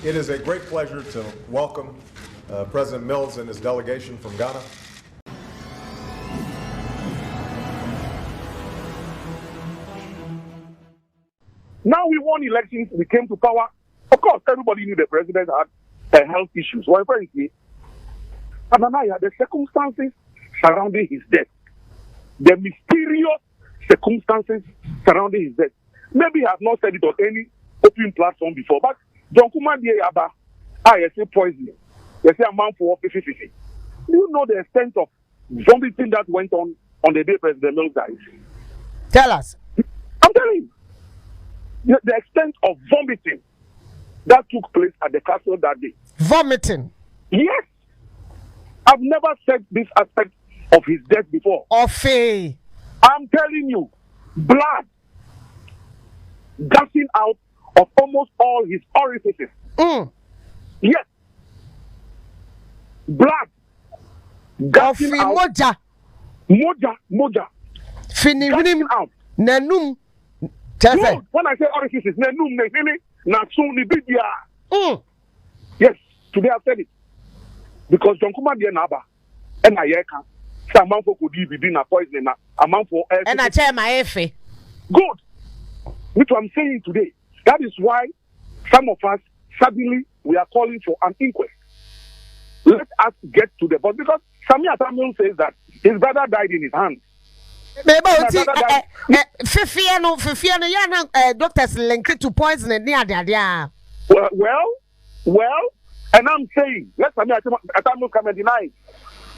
It is a great pleasure to welcome President Mills and his delegation from Ghana. Now we won elections, we came to power. Of course, everybody knew the president had health issues. Well, apparently, Ananaya, the circumstances surrounding his death, the mysterious circumstances surrounding his death. Maybe I have not said it on any open platform before, but John Kuma Yaba, I say poisoning. They say a man for 50. Do you know the extent of vomiting that went on the day President Mills died? Tell us. I'm telling you. The extent of vomiting that took place at the castle that day. Vomiting? Yes. I've never said this aspect of his death before. Offay. I'm telling you, blood gushing out of almost all his orifices. Yes. Blood gushing out. Moja. Gushing out. Nanum. No, when I say orifices, yes, today I've said it. Because John Kuma Naba and Ayeka, some man for could be being a poison, a man for and I tell my Effie. Good. Which I'm saying today. That is why some of us suddenly we are calling for an inquest. Let us get to the bottom, because Samia Samuel says that his brother died in his hands. Doctors linked to poisoning. Well, and I'm saying, let Samia Samuel come and deny it.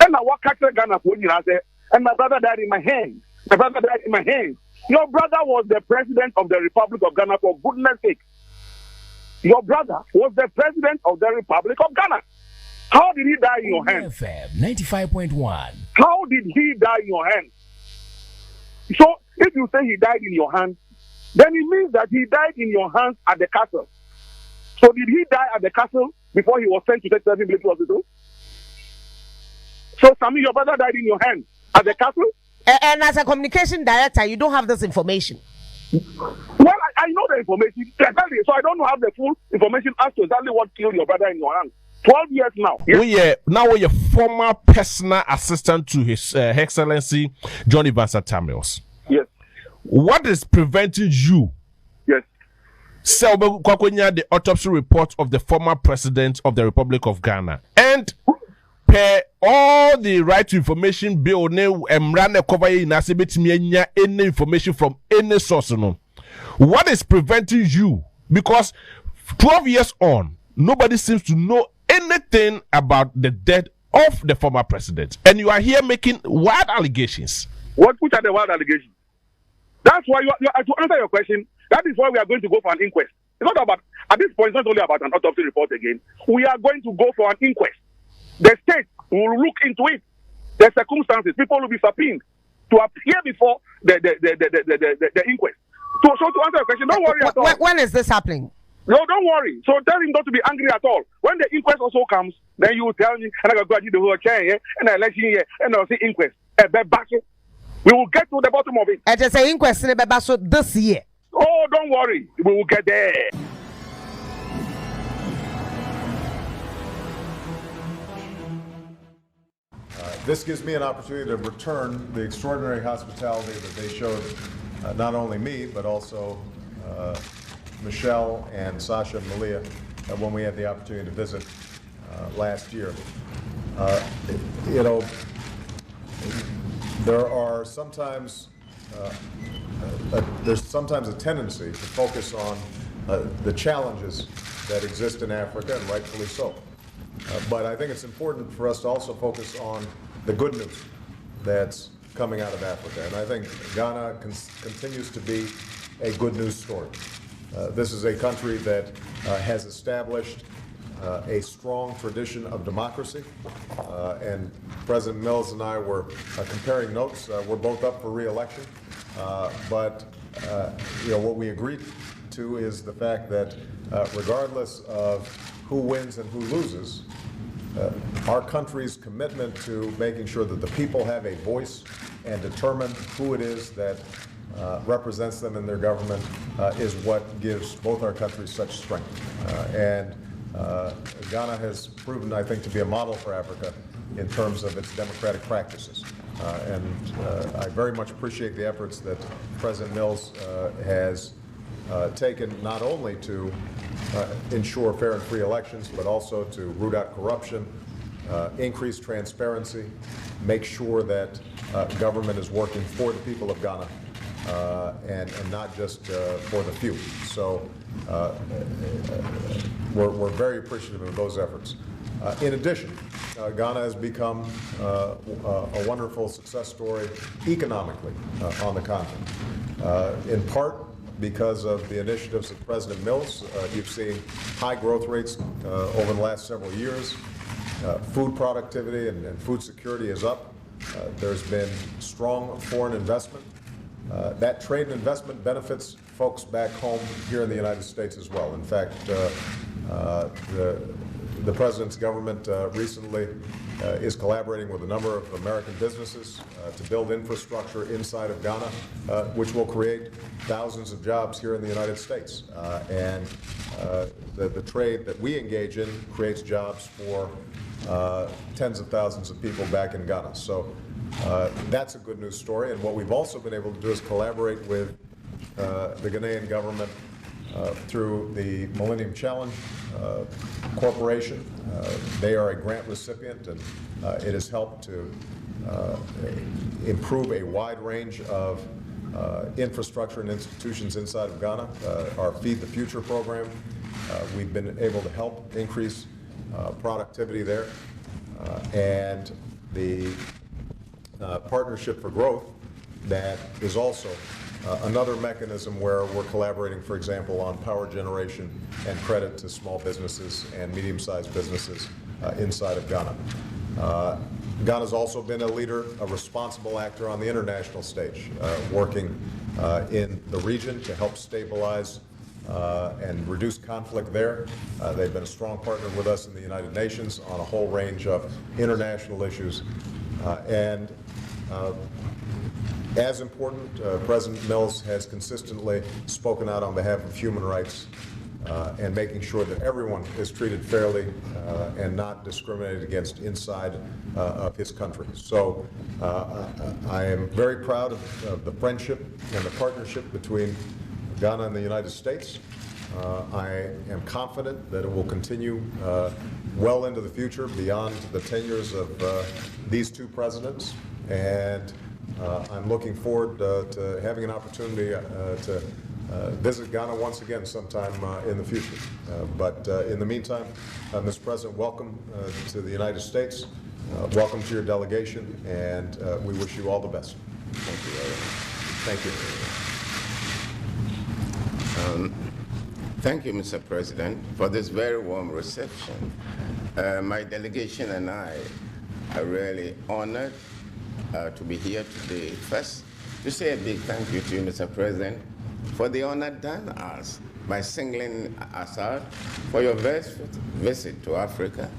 And I walk out Ghana for you, and my brother died in my hands. Your brother was the president of the Republic of Ghana, for goodness sake. Your brother was the president of the Republic of Ghana. How did he die in your hands? FM 95.1. How did he die in your hands? So, if you say he died in your hands, then it means that he died in your hands at the castle. So, did he die at the castle before he was sent to the military hospital? So, Sammy, your brother died in your hands at the castle? And as a communication director, you don't have this information. Well, I know the information, exactly. So, I don't have the full information as to exactly what killed your brother in your hands. 12 years now. Yes. We're former personal assistant to His Excellency John Evans Mills. Yes. What is preventing you? Yes. The autopsy report of the former president of the Republic of Ghana, and per all the right to information bill, any information from any source. What is preventing you? Because 12 years on, nobody seems to know anything about the death of the former president, and you are here making wild allegations. Which are the wild allegations? That's why to answer your question, that is why we are going to go for an inquest. It's not about, at this point, it's not only about an autopsy report again. We are going to go for an inquest. The state will look into it. The circumstances, people will be subpoenaed to appear before the inquest. So to answer your question, don't worry at all. When is this happening? No, don't worry. So tell him not to be angry at all. When the inquest also comes, then you will tell me, and I go to the whole chair here, and I election here, and I'll say inquest. We will get to the bottom of it. I just say inquest in the this year. Oh, don't worry. We will get there. This gives me an opportunity to return the extraordinary hospitality that they showed not only me, but also Michelle and Sasha and Malia when we had the opportunity to visit last year. There are sometimes there's sometimes a tendency to focus on the challenges that exist in Africa, and rightfully so. But I think it's important for us to also focus on the good news that's coming out of Africa. And I think Ghana continues to be a good news story. This is a country that has established a strong tradition of democracy. And President Mills and I were comparing notes. We're both up for re-election. But what we agreed to is the fact that regardless of who wins and who loses, our country's commitment to making sure that the people have a voice and determine who it is that represents them in their government is what gives both our countries such strength. And Ghana has proven, I think, to be a model for Africa in terms of its democratic practices. I very much appreciate the efforts that President Mills has taken not only to ensure fair and free elections, but also to root out corruption, increase transparency, make sure that government is working for the people of Ghana and not just for the few. So we're very appreciative of those efforts. In addition, Ghana has become a wonderful success story economically on the continent, in part because of the initiatives of President Mills. You've seen high growth rates over the last several years. Food productivity and food security is up. There's been strong foreign investment. That trade and investment benefits folks back home here in the United States as well. In fact, the President's government recently is collaborating with a number of American businesses to build infrastructure inside of Ghana, which will create thousands of jobs here in the United States. The trade that we engage in creates jobs for tens of thousands of people back in Ghana. So that's a good news story. And what we've also been able to do is collaborate with the Ghanaian government through the Millennium Challenge Corporation. They are a grant recipient, and it has helped to improve a wide range of infrastructure and institutions inside of Ghana. Our Feed the Future program, we've been able to help increase productivity there. And the Partnership for Growth, that is also another mechanism where we're collaborating, for example, on power generation and credit to small businesses and medium-sized businesses inside of Ghana. Ghana's also been a leader, a responsible actor on the international stage, working in the region to help stabilize and reduce conflict there. They've been a strong partner with us in the United Nations on a whole range of international issues. As important, President Mills has consistently spoken out on behalf of human rights and making sure that everyone is treated fairly and not discriminated against inside of his country. So I am very proud of the friendship and the partnership between Ghana and the United States. I am confident that it will continue well into the future, beyond the tenures of these two presidents. And I'm looking forward to having an opportunity to visit Ghana once again sometime in the future. But in the meantime, Mr. President, welcome to the United States. Welcome to your delegation, and we wish you all the best. Thank you. Thank you. Thank you, Mr. President, for this very warm reception. My delegation and I are really honored to be here today. First, to say a big thank you to you, Mr. President, for the honor done us by singling us out for your visit to Africa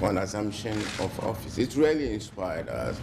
on assumption of office. It really inspired us.